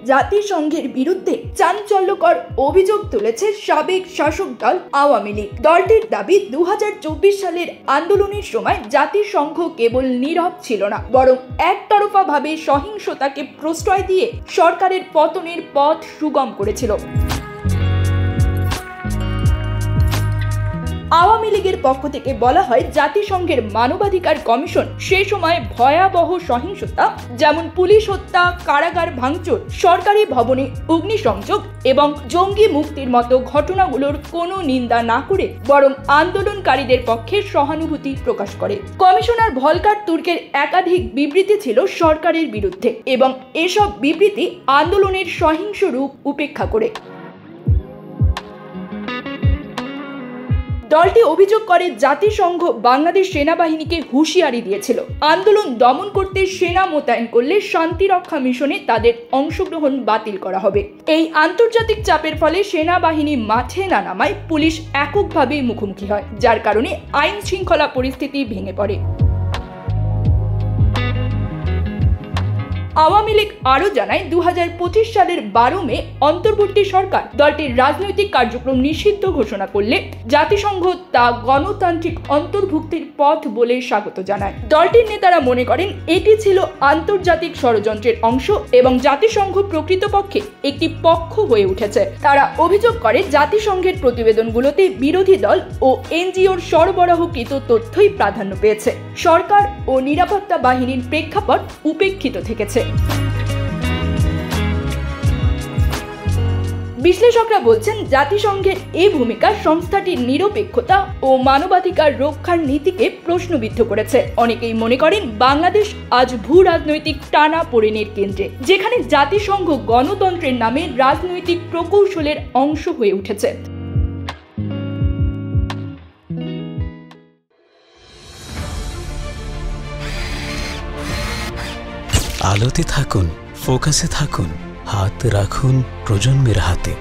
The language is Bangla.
জাতিসংঘের বিরুদ্ধে চাঞ্চল্যকর অভিযোগ তুলেছে সাবেক শাসক দল আওয়ামী লীগ। দলটির দাবি 2024 সালের আন্দোলনের সময় জাতিসংঘ কেবল নীরব ছিল না, বরং একতরফাভাবে সহিংসতাকে প্রশ্রয় দিয়ে সরকারের পতনের পথ সুগম করেছিল। আওয়ামী লীগের পক্ষ থেকে বলা হয়, জাতিসংঘের মানবাধিকার কমিশন সে সময় ভয়াবহ সহিংসতা যেমন পুলিশ হত্যা, কারাগার ভাঙচুর, সরকারি ভবনে অগ্নিসংযোগ এবং জঙ্গি মুক্তির মতো ঘটনাগুলোর কোনো নিন্দা না করে বরং আন্দোলনকারীদের পক্ষে সহানুভূতি প্রকাশ করে। কমিশনার ভলকার তুর্কের একাধিক বিবৃতি ছিল সরকারের বিরুদ্ধে এবং এসব বিবৃতি আন্দোলনের সহিংস রূপ উপেক্ষা করে। দলটি অভিযোগ করে, জাতিসংঘ বাংলাদেশ সেনাবাহিনীকে হুঁশিয়ারি দিয়েছিল, আন্দোলন দমন করতে সেনা মোতায়েন করলে শান্তিরক্ষা মিশনে তাদের অংশগ্রহণ বাতিল করা হবে। এই আন্তর্জাতিক চাপের ফলে সেনাবাহিনী মাঠে না নামায় পুলিশ এককভাবে মুখোমুখি হয়, যার কারণে আইন শৃঙ্খলা পরিস্থিতি ভেঙে পড়ে। আওয়ামী লীগ আরও জানায়, 2025 সালের 12 মে অন্তর্বর্তী সরকার দলটির রাজনৈতিক কার্যক্রম নিষিদ্ধ ঘোষণা করলে জাতিসংঘ তা গণতান্ত্রিক অন্তর্ভুক্তির পথ বলে স্বাগত জানায়। দলটির নেতারা মনে করেন এটি ছিল আন্তর্জাতিক ষড়যন্ত্রের অংশ এবং জাতিসংঘ প্রকৃতপক্ষে একটি পক্ষ হয়ে উঠেছে। তারা অভিযোগ করে, জাতিসংঘের প্রতিবেদনগুলোতে বিরোধী দল ও এনজিওর সরবরাহকৃত তথ্যই প্রাধান্য পেয়েছে, সরকার ও নিরাপত্তা বাহিনীর প্রেক্ষাপট উপেক্ষিত থেকেছে। বিশ্লেষকরা বলছেন, জাতিসংঘের এই ভূমিকা সংস্থাটির নিরপেক্ষতা ও মানবাধিকার রক্ষার নীতিকে প্রশ্নবিদ্ধ করেছে। অনেকেই মনে করেন, বাংলাদেশ আজ ভূ রাজনৈতিক টানাপোড়েনের কেন্দ্রে, যেখানে জাতিসংঘ গণতন্ত্রের নামে রাজনৈতিক প্রকৌশলের অংশ হয়ে উঠেছে। আলোতে থাকুন, ফোকাসে থাকুন, হাত রাখুন প্রজন্মের হাতে।